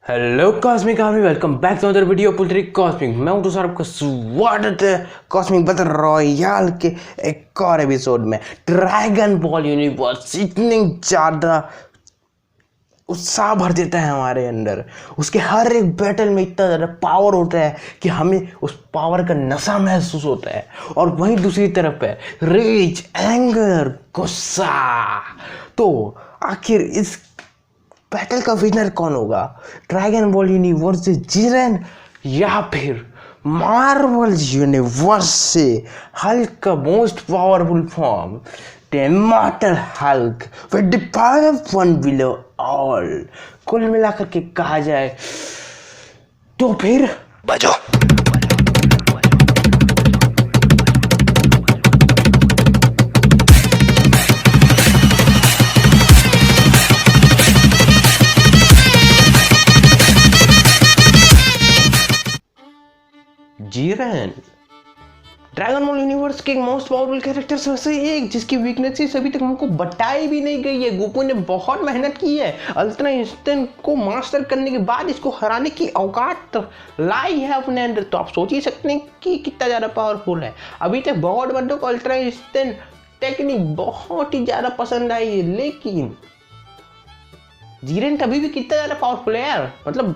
Hello cosmic army, welcome back to other video poultry cosmic. मैं हूं तो sir, आपका स्वागत है कॉस्मिक बैटल रॉयल के एक और एपिसोड में। ड्रैगन बॉल यूनिवर्स इतनी ज़्यादा उत्साह भर देता है हमारे अंदर। उसके हर एक बैटल में इतना ज़्यादा पावर होता है कि हमें उस पावर का नशा महसूस होता है। और वहीं दूसरी तरफ है रेज, एंगर, गुस्सा। तो आखिर इस बैटल का विनर कौन होगा? ड्रैगन बॉल यूनिवर्स से जिरेन या फिर मार्वल यूनिवर्स से हल्क का most powerful form the immortal Hulk with the power one below all. कुल मिलाकर के कहा जाए तो फिर बजो। जिरेन ड्रैगन बॉल यूनिवर्स के मोस्ट पावरफुल कैरेक्टर्स में से एक, जिसकी वीकनेसेस अभी तक हमको बताई भी नहीं गई है। गोकू ने बहुत मेहनत की है अल्ट्रा इंस्टेंट को मास्टर करने के बाद इसको हराने की औकात लाई है अपने अंदर। तो आप सोच ही सकते हैं कि कितना ज़्यादा पावरफुल है। अभी तक बहुत बंदों को अल्ट्रा इंस्टेंट टेक्निक बहुत ही ज़्यादा पसंद आई है, लेकिन जिरेन अभी भी कितना ज़्यादा पावरफुल है यार। मतलब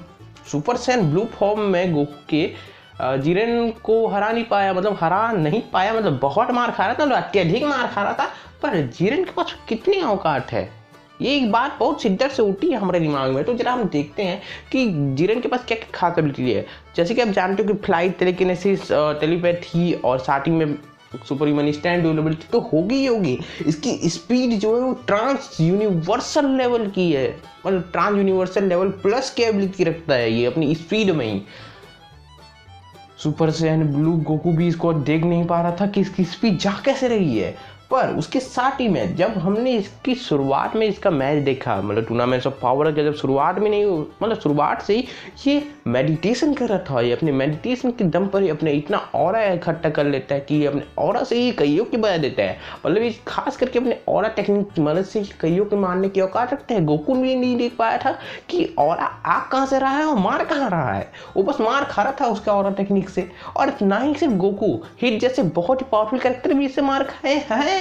सुपर सैन ब्लू फॉर्म में गोकू के जिरेन को हरा नहीं पाया, मतलब हरा नहीं पाया, मतलब बहुत मार खा रहा था, मतलब अत्यधिक मार खा रहा था। पर जिरेन के पास कितनी औकात है, ये एक बात बहुत शिद्दत से उठी है हमारे दिमाग में। तो जरा हम देखते हैं कि जिरेन के पास क्या क्या खास एबिलिटी है। जैसे कि आप जानते हो कि फ्लाइट, टेलीकिनेसिस, टेलीपैथी और स्टार्टिंग में सुपर ह्यूमन स्टैंड ड्यूरेबिलिटी तो होगी ही होगी। इसकी स्पीड जो है वो ट्रांस यूनिवर्सल लेवल की है, मतलब ट्रांस यूनिवर्सल लेवल प्लस की एबिलिटी रखता है ये अपनी स्पीड में ही। सुपर सैयन ब्लू गोकू भी इसको देख नहीं पा रहा था कि इसकी स्पीड जा कैसे रही है। पर उसके साथ ही में जब हमने इसकी शुरुआत में इसका मैच देखा, मतलब टूर्नामेंट्स ऑफ पावर का, जब शुरुआत में नहीं, मतलब शुरुआत से ही ये मेडिटेशन कर रहा था। ये अपने मेडिटेशन के दम पर ही अपने इतना ऑरा इकट्ठा कर लेता है कि अपने ऑरा से ही कईयों की बजा देता है। मतलब ये खास करके अपने ऑरा टेक्निक की मदद से कईयों के मारने की औकात रखते हैं। गोकू भी नहीं देख पाया था कि ऑरा आ कहाँ से रहा है और मार कहाँ रहा है। वो बस मार खा रहा था उसका ऑरा टेक्निक से। और ना ही सिर्फ गोकू, हिट जैसे बहुत ही पावरफुल कैरेक्टर भी इससे मार खाए हैं।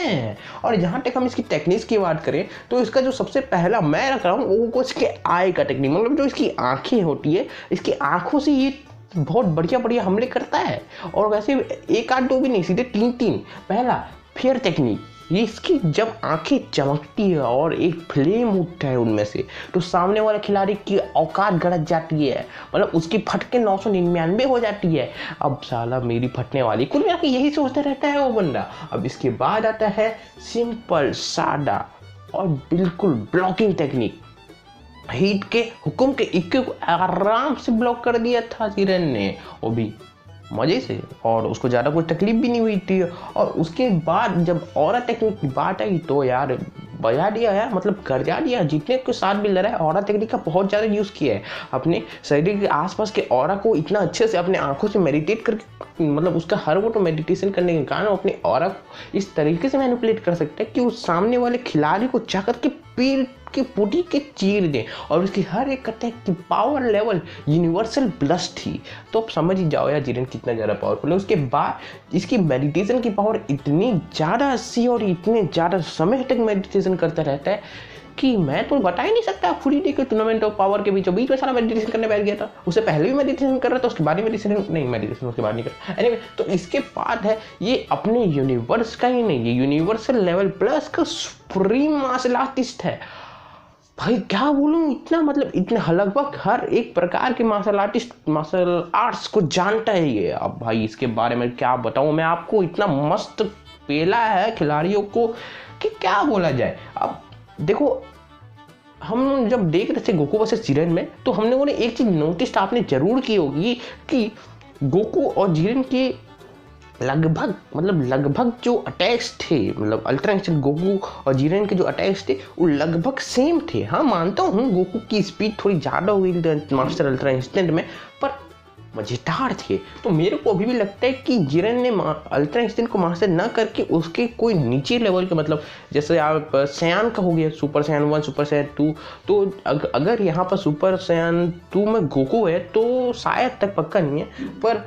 और जहां तक हम इसकी टेक्निक्स की बात करें तो इसका जो सबसे पहला मैं रख रहा हूं वो इसके आई का टेक्निक, मतलब जो इसकी आंखें होती है, इसकी आंखों से ये बहुत बढ़िया बढ़िया हमले करता है। और वैसे एक आध दो भी नहीं, सीधे तीन तीन। पहला फेयर टेक्निक, ये इसकी जब आंखें चमकती है और एक फ्लेम उठता है उनमें से, तो सामने वाले खिलाड़ी की औकात गड़क जाती है, मतलब उसकी फटके 999 हो जाती है। अब साला मेरी फटने वाली, कुल मिला के यही सोचता रहता है वो बंदा। अब इसके बाद आता है सिंपल, सादा और बिल्कुल ब्लॉकिंग टेक्निक। हीट के हुक्म के इक्के को आराम से ब्लॉक कर दिया था जिरेन ने, वो भी मजे से, और उसको ज़्यादा कोई तकलीफ भी नहीं हुई थी। और उसके बाद जब ऑरा टेक्निक की बात आई तो यार बजा दिया यार, मतलब कर जा दिया। जितने के साथ भी लड़ा है ऑरा टेक्निक का बहुत ज़्यादा यूज़ किया है। अपने शरीर के आसपास के ऑरा को इतना अच्छे से अपने आंखों से मेडिटेट करके, मतलब उसका हर वो तो मेडिटेशन करने के कारण अपने ऑरा को इस तरीके से मैनिपुलेट कर सकता है कि उस सामने वाले खिलाड़ी को जाकर के पीर की पुटी के चीर दें। और उसकी हर एक अटैक की पावर लेवल यूनिवर्सल प्लस थी। तो अब समझ ही जाओ यार जिरेन कितना ज़्यादा पावरफुल है। उसके बाद इसकी मेडिटेशन की पावर इतनी ज़्यादा अच्छी और इतने ज़्यादा समय तक मेडिटेशन करता रहता है कि मैं तो बता ही नहीं सकता। फुली डे के टूर्नामेंट ऑफ पावर के बीचों बीच में सारा मेडिटेशन करने बैठ गया था। उससे पहले भी मेडिटेशन कर रहा था, उसके बाद ही मेडिटेशन उसके बाद नहीं कर। एनीवे, तो इसके बाद है ये अपने यूनिवर्स का ही नहीं, ये यूनिवर्सल लेवल प्लस का सुप्रीम मार्शल आर्टिस्ट है। भाई क्या बोलूँ, इतना मतलब इतने लगभग हर एक प्रकार के मार्शल आर्ट्स को जानता है ये। अब भाई इसके बारे में क्या बताऊँ मैं आपको, इतना मस्त पेला है खिलाड़ियों को कि क्या बोला जाए। अब देखो, हम जब देख रहे थे गोकू वर्सेस जिरेन में, तो हमने वो एक चीज़ नोटिस आपने जरूर की होगी कि गोकू और जिरेन के लगभग जो अटैक्स थे, मतलब अल्ट्रा इंस्टेंट गोकू और जिरेन के जो अटैक्स थे वो लगभग सेम थे। हाँ मानता हूँ गोकू की स्पीड थोड़ी ज़्यादा हो गई मास्टर अल्ट्रा इंस्टेंट में, पर मजेदार थे। तो मेरे को अभी भी लगता है कि जिरेन ने अल्ट्रा इंस्टेंट को मास्टर ना करके उसके कोई नीचे लेवल के, मतलब जैसे आप सयान का हो गया, सुपर सयान 1 सुपर सयान 2, तो अगर यहाँ पर सुपर सयान 2 में गोकू है तो शायद तक पक्का नहीं है, पर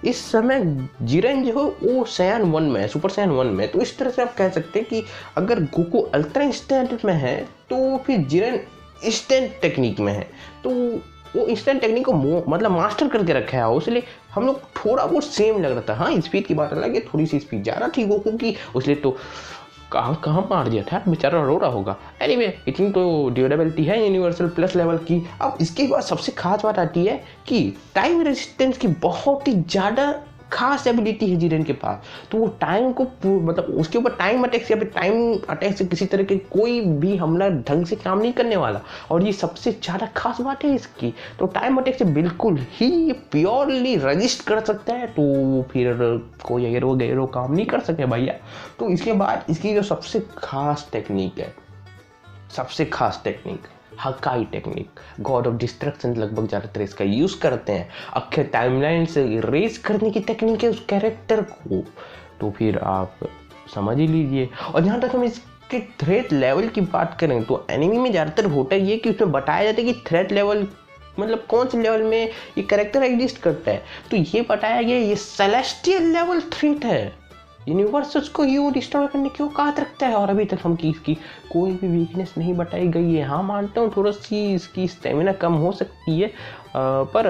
इस समय जिरेन जो है वो सयान 1 में है, सुपर सयान 1 में। तो इस तरह से आप कह सकते हैं कि अगर गोकू अल्ट्रा इंस्टेंट में है तो फिर जिरेन इंस्टेंट टेक्निक में है, तो वो इंस्टेंट टेक्निक को मतलब मास्टर करके रखा है, इसलिए हम लोग थोड़ा बहुत सेम लग रहा था। हाँ, स्पीड की बात अलग है, थोड़ी सी स्पीड ज़्यादा थी गोकू की, इसलिए तो कहाँ मार दिया था, बेचारा रो रहा होगा। एनीवे, इतनी तो ड्यूरेबिलिटी है यूनिवर्सल प्लस लेवल की। अब इसके बाद सबसे खास बात आती है कि टाइम रेजिस्टेंस की बहुत ही ज़्यादा खास एबिलिटी है जिरेन के पास। तो वो टाइम को मतलब उसके ऊपर टाइम अटैक से या फिर टाइम अटैक से किसी तरह के कोई भी हमला ढंग से काम नहीं करने वाला, और ये सबसे ज़्यादा खास बात है इसकी। तो टाइम अटैक से बिल्कुल ही प्योरली रजिस्ट कर सकता है, तो फिर कोई एरो काम नहीं कर सके भैया। तो इसके बाद इसकी जो सबसे खास टेक्निक है, सबसे खास टेक्निक हकाई टेक्निक, गॉड ऑफ डिस्ट्रक्शन लगभग ज़्यादातर इसका यूज़ करते हैं। अक्षय टाइमलाइन से इरेज करने की टेक्निक है उस कैरेक्टर को, तो फिर आप समझ ही लीजिए। और जहाँ तक हम इसके थ्रेट लेवल की बात करें तो एनिमी में ज़्यादातर होता ये कि उसमें बताया जाता है कि थ्रेट लेवल मतलब कौन से लेवल में ये कैरेक्टर एग्जिस्ट करता है। तो ये बताया गया ये सेलेस्टियल लेवल थ्रेट है, यूनिवर्स को यूँ डिस्ट्रॉय करने की औकात रखता है, और अभी तक हम इसकी कोई भी वीकनेस नहीं बताई गई है। हाँ, मानता हूँ थोड़ा सी इसकी स्टेमिना कम हो सकती है, पर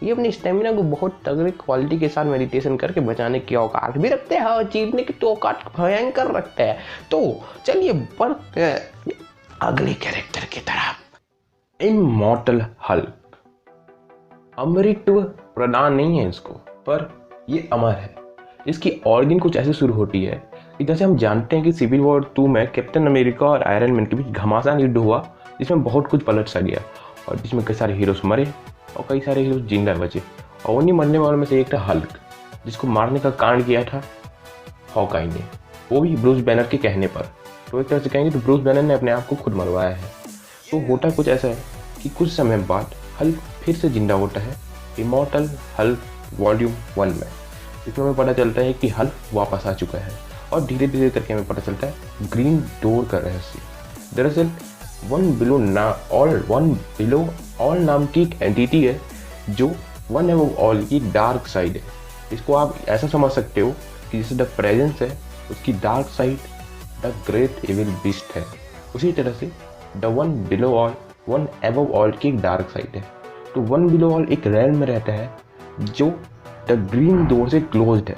ये अपनी स्टेमिना को बहुत तगड़े क्वालिटी के साथ मेडिटेशन करके बचाने की औकात भी रखते हैं, और जीतने की तो औकात भयंकर रखता है। तो चलिए बढ़ते हैं अगले कैरेक्टर की तरफ। Immortal Hulk. अमृतत्व प्रदान नहीं है इसको, पर ये अमर है। इसकी ऑरिजिन कुछ ऐसे शुरू होती है कि जैसे हम जानते हैं कि सिविल वॉर 2 में कैप्टन अमेरिका और आयरन मैन के बीच घमासान युद्ध हुआ, जिसमें बहुत कुछ पलट सा गया, और जिसमें कई सारे हीरोज मरे और कई सारे हीरोज जिंदा बचे, और उन्हीं मरने वालों में से एक था हल्क, जिसको मारने का कांड किया था हॉकाई ने, वो भी ब्रूस बैनर के कहने पर। तो एक तरह से कहेंगे तो ब्रूस बैनर ने अपने आप को खुद मरवाया है। तो होता कुछ ऐसा है कि कुछ समय बाद हल्क फिर से जिंदा होता है इमॉर्टल हल्क वॉल्यूम 1 में। इसमें हमें पता चलता है कि हल्क वापस आ चुका है, और धीरे धीरे करके हमें पता चलता है ग्रीन डोर का रहस्य। दरअसल वन बिलो ऑल नाम की एक एंटिटी है जो वन एवं ऑल की डार्क साइड है। इसको आप ऐसा समझ सकते हो कि जैसे द प्रेजेंस है, उसकी dark side the great evil beast है, उसी तरह से the one below all one एवं ऑल की एक डार्क साइड है। तो वन बिलो ऑल एक रेल में रहता है जो द ग्रीन डोर से क्लोज्ड है।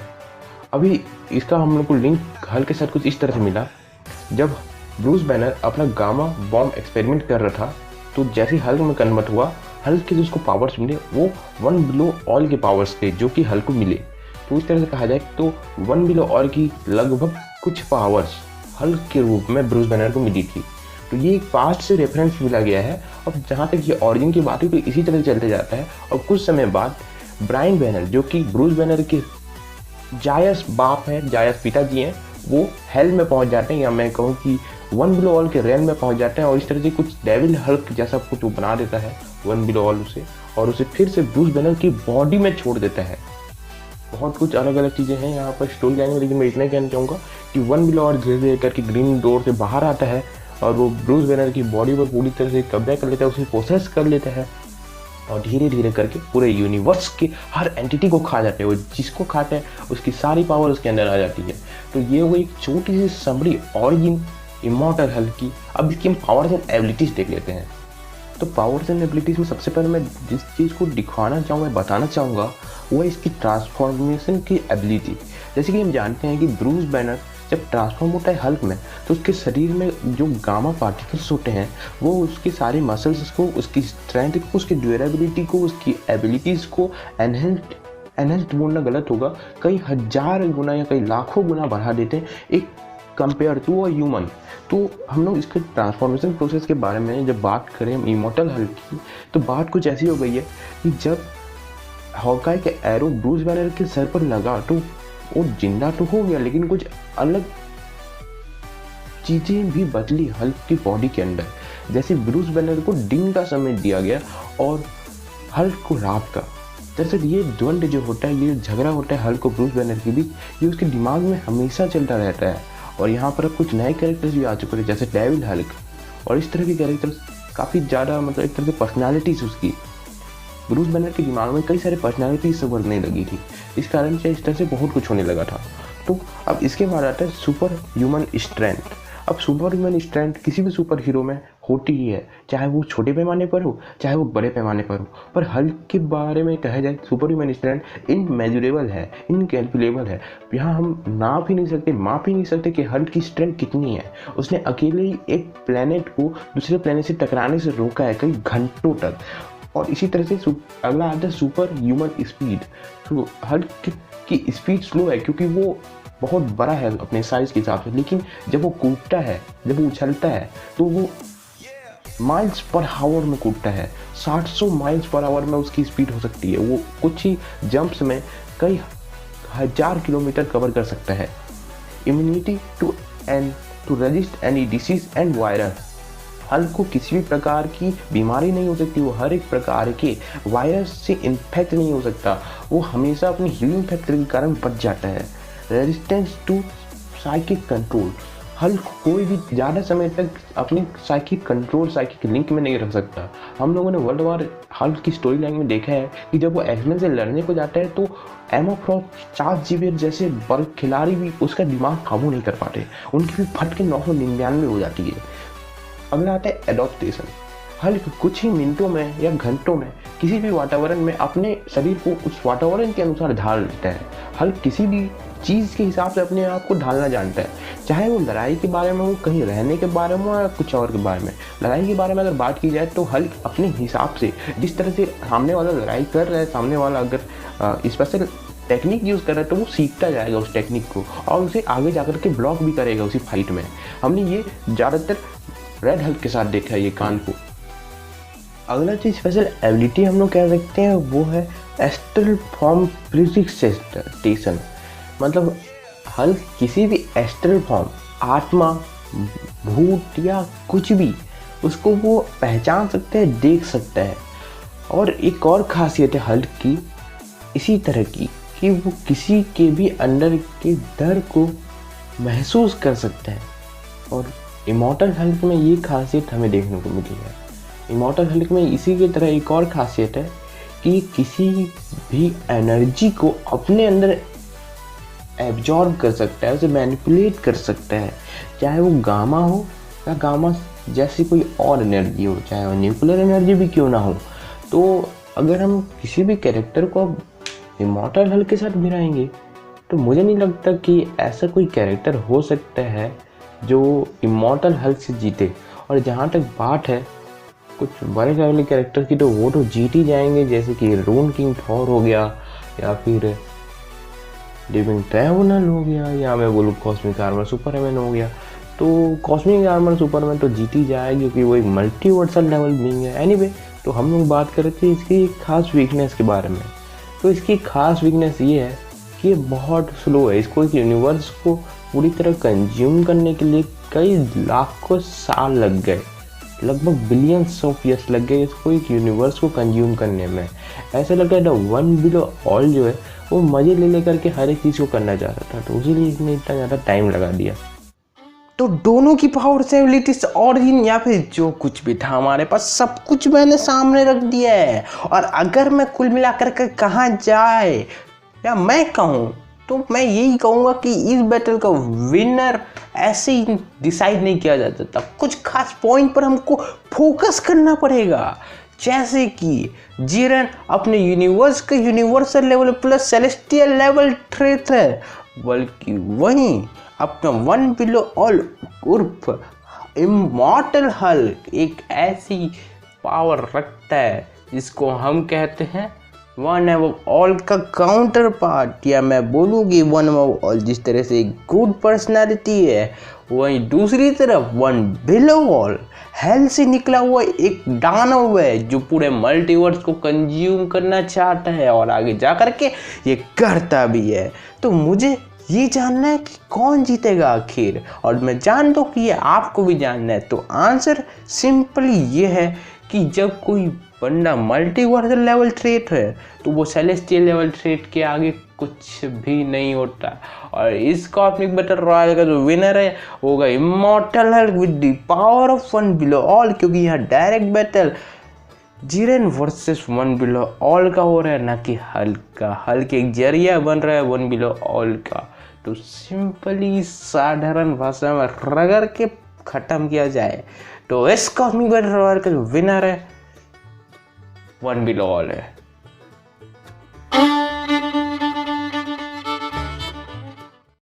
अभी इसका हम लोग को लिंक हल्क के साथ कुछ इस तरह से मिला, जब ब्रूस बैनर अपना गामा बॉम्ब एक्सपेरिमेंट कर रहा था, तो जैसे हल्क में कन्वर्ट हुआ, हल्क के जो उसको पावर्स मिले वो वन बिलो ऑल के पावर्स थे जो कि हल्क को मिले। तो इस तरह से कहा जाए तो वन बिलो ऑल की लगभग कुछ पावर्स हल्क के रूप में ब्रूस बैनर को मिली थी। तो ये एक पास्ट से रेफरेंस मिला गया है। और जहाँ तक ये ऑरिजिन की बात है तो इसी तरह चलते जाता है, और कुछ समय बाद ब्रायन बैनर जो कि ब्रूस बैनर के जायस बाप हैं, जायस पिताजी हैं, वो हेल में पहुंच जाते हैं, या मैं कहूँ कि वन बिलो ऑल के रेल में पहुंच जाते हैं, और इस तरह से कुछ डेविल हल्क जैसा कुछ वो बना देता है वन बिलो ऑल उसे, और उसे फिर से ब्रूस बैनर की बॉडी में छोड़ देता है। बहुत कुछ अलग अलग चीज़ें हैं यहाँ पर स्टोरी लाइन में, लेकिन मैं इतना कहना चाहूँगा कि वन बिलो ऑल धीरे धीरे करके ग्रीन डोर से बाहर आता है, और वो ब्रूस बैनर की बॉडी पर पूरी तरह से कब्जा कर लेता है, उसे प्रोसेस कर लेता है, और धीरे धीरे करके पूरे यूनिवर्स के हर एंटिटी को खा जाते हैं। वो जिसको खाते हैं उसकी सारी पावर उसके अंदर आ जाती है। तो ये वो एक छोटी सी समरी ऑरिजिन इमॉर्टल हल्क की। अब इसकी हम पावर्स एंड एबिलिटीज़ देख लेते हैं। तो पावर्स एंड एबिलिटीज़ में सबसे पहले मैं जिस चीज़ को दिखाना चाहूँगा, बताना चाहूँगा, वो है इसकी ट्रांसफॉर्मेशन की एबिलिटी। जैसे कि हम जानते हैं कि ब्रूस बैनर जब ट्रांसफॉर्म होता है हल्क में, तो उसके शरीर में जो गामा पार्टिकल्स होते हैं वो उसके सारे मसल्स को, उसकी स्ट्रेंथ को, उसकी ड्यूरेबिलिटी को, उसकी एबिलिटीज़ को एनहेंस्ड बोलना गलत होगा, कई हज़ार गुना या कई लाखों गुना बढ़ा देते हैं एक कंपेयर टू अ ह्यूमन। तो हम लोग इसके ट्रांसफॉर्मेशन प्रोसेस के बारे में जब बात करें इमॉर्टल हल्क की, तो बात कुछ ऐसी हो गई है कि जब हॉकाई के एरो ब्रूस बैनर के सर पर लगा तो वो जिंदा तो हो गया, लेकिन कुछ अलग चीज़ें भी बदली हल्क की बॉडी के अंदर। जैसे ब्रूस बैनर को दिन का समय दिया गया और हल्क को रात का। दरअसल ये द्वंद जो होता है, ये झगड़ा होता है हल्क और ब्रूस बैनर के बीच, ये उसके दिमाग में हमेशा चलता रहता है। और यहाँ पर अब कुछ नए कैरेक्टर्स भी आ चुके हैं, जैसे डेविल हल्क और इस तरह के कैरेक्टर्स काफ़ी ज़्यादा, मतलब एक तरह से पर्सनैलिटीज़ उसकी ब्रूस बैनर के दिमाग में कई सारे पर्सनैलिटीज़ से बढ़ने लगी थी। इस कारण से इस तरह से बहुत कुछ होने लगा था। तो अब इसके बाद आता है सुपर ह्यूमन स्ट्रेंथ। अब सुपर ह्यूमन स्ट्रेंथ किसी भी सुपर हीरो में होती ही है, चाहे वो छोटे पैमाने पर हो चाहे वो बड़े पैमाने पर हो। पर हल्क के बारे में कहा जाए सुपर ह्यूमन स्ट्रेंथ इनमेजरेबल है, इनकैलकुलेबल है। यहाँ हम नाप ही नहीं सकते, माप ही नहीं सकते कि हल्क की स्ट्रेंथ कितनी है। उसने अकेले ही एक प्लेनेट को दूसरे प्लेनेट से टकराने से रोका है कई घंटों तक। और इसी तरह से अगला आता है सुपर ह्यूमन स्पीड। तो हल्क की स्पीड स्लो है क्योंकि वो बहुत बड़ा है अपने साइज के हिसाब से, लेकिन जब वो कूदता है, जब वो उछलता है, तो वो माइल्स पर आवर में कूदता है। 700 माइल्स पर आवर में उसकी स्पीड हो सकती है। वो कुछ ही जंप्स में कई हजार किलोमीटर कवर कर सकता है। Immunity to resist any disease and virus. Hulk को किसी भी प्रकार की बीमारी नहीं हो सकती, वो हर एक प्रकार के वायरस से इन्फेक्ट नहीं हो सकता, वो हमेशा अपनी हीलिंग फैक्टर के कारण बच जाता है। Resistance to psychic control. Hulk कोई भी ज़्यादा समय तक अपनी साइकिक कंट्रोल, साइकिक लिंक में नहीं रख सकता। हम लोगों ने वर्ल्ड वार हल्क की स्टोरी लाइन में देखा है कि जब वो एक्समैन से लड़ने को जाता है तो एमा फ्रॉस्ट, चार्ल्स जेवियर जैसे बड़े खिलाड़ी भी उसका दिमाग काबू नहीं कर पाते, उनकी भी फट के 999 हो जाती है। अगला आता है एडॉप्टेशन। हल्क कुछ ही मिनटों में या घंटों में किसी भी वातावरण में अपने शरीर को उस वातावरण के अनुसार ढाल लेता है। हल्क किसी भी चीज़ के हिसाब से अपने आप को ढालना जानता है, चाहे वो लड़ाई के बारे में हो, कहीं रहने के बारे में हो या कुछ और के बारे में। लड़ाई के बारे में अगर बात की जाए तो हल्क अपने हिसाब से, जिस तरह से सामने वाला लड़ाई कर रहा है, सामने वाला अगर स्पेशल टेक्निक यूज़ कर रहा है तो वो सीखता जाएगा उस टेक्निक को और उसे आगे जाकर के ब्लॉक भी करेगा उसी फाइट में। हमने ये ज़्यादातर रेड हल्क के साथ देखा है ये कांड को। अगला जो स्पेशल एबिलिटी हम लोग कह सकते हैं वो है एस्ट्रल फॉर्म प्रिसिक्सेशन। मतलब हल्क किसी भी एस्ट्रल फॉर्म, आत्मा, भूत या कुछ भी, उसको वो पहचान सकता है, देख सकता है। और एक और खासियत है हल्क की इसी तरह की कि वो किसी के भी अंदर के डर को महसूस कर सकता है। और इमॉर्टल हल्क में ये खासियत हमें देखने को मिली है। इमॉर्टल हल्क में इसी की तरह एक और खासियत है कि किसी भी एनर्जी को अपने अंदर एब्जॉर्ब कर सकता है, उसे मैनिपुलेट कर सकता है, चाहे वो गामा हो या गामा जैसी कोई और एनर्जी हो, चाहे वो न्यूक्लियर एनर्जी भी क्यों ना हो। तो अगर हम किसी भी कैरेक्टर को इमॉर्टल हल्क के साथ मिलाएंगे तो मुझे नहीं लगता कि ऐसा कोई कैरेक्टर हो सकता है जो इमॉर्टल हल्क से जीते। और जहाँ तक बात है कुछ बड़े लेवल कैरेक्टर की, तो वो तो जीत ही जाएंगे, जैसे कि रून किंग थॉर हो गया या फिर लिविंग ट्राइब्यूनल हो गया, या मैं बोलूँ कॉस्मिक आर्मर सुपरमैन हो गया। तो कॉस्मिक आर्मर सुपरमैन तो जीत ही जाएगी क्योंकि वो एक मल्टीवर्सल लेवल बीइंग है। एनीवे, तो हम लोग बात कर रहे थे इसकी एक खास वीकनेस के बारे में। तो इसकी खास वीकनेस ये है कि ये बहुत स्लो है। इसको एक यूनिवर्स को पूरी तरह कंज्यूम करने के लिए कई लाखों साल लग गए, लगभग बिलियंस ऑफ ईयर्स लग गए इसको एक यूनिवर्स को कंज्यूम करने में। ऐसा लगता है वन बिलो ऑल जो है वो मज़े ले करके हर एक चीज़ को करना चाह रहा था, तो इसीलिए इसने इतना ज़्यादा टाइम लगा दिया। तो दोनों की पावर्स, एबिलिटीज, ऑरिजिन या फिर जो कुछ भी था हमारे पास, सब कुछ मैंने सामने रख दिया है। और अगर मैं कुल मिलाकर के कहा जाए या मैं कहूँ तो मैं यही कहूँगा कि इस बैटल का विनर ऐसे ही डिसाइड नहीं किया जा सकता। कुछ खास पॉइंट पर हमको फोकस करना पड़ेगा, जैसे कि जिरन अपने यूनिवर्स के universal level plus celestial level threat है, बल्कि वहीं अपना वन बिलो ऑल उर्फ इमॉर्टल हल्क एक ऐसी पावर रखता है जिसको हम कहते हैं वन एव ऑल का काउंटर पार्ट, या मैं बोलूँगी वन एव ऑल। जिस तरह से एक गुड पर्सनालिटी है, वहीं दूसरी तरफ वन बिलो ऑल हेल से निकला हुआ एक दानव है जो पूरे मल्टीवर्स को कंज्यूम करना चाहता है और आगे जा कर के ये करता भी है। तो मुझे ये जानना है कि कौन जीतेगा आखिर, और मैं जान दो कि ये आपको भी जानना है। तो आंसर सिंपली ये है कि जब कोई बंदा मल्टीवर्सल लेवल थ्रेट है तो वो सेलेस्टियल लेवल थ्रेट के आगे कुछ भी नहीं होता। और इस कॉस्मिक बैटल रॉयल का जो विनर है वो होगा immortal Hulk with the power of one below all, क्योंकि यहाँ direct battle Jiren versus one below all का हो रहा है, ना कि हल्क का। हल्क एक जरिया बन रहा है वन बिलो ऑल का। तो सिंपली साधारण भाषा में रगड़ के खत्म किया जाए तो इस कॉस्मिक बैटल रॉयल का जो विनर है वन बिलो ऑल है।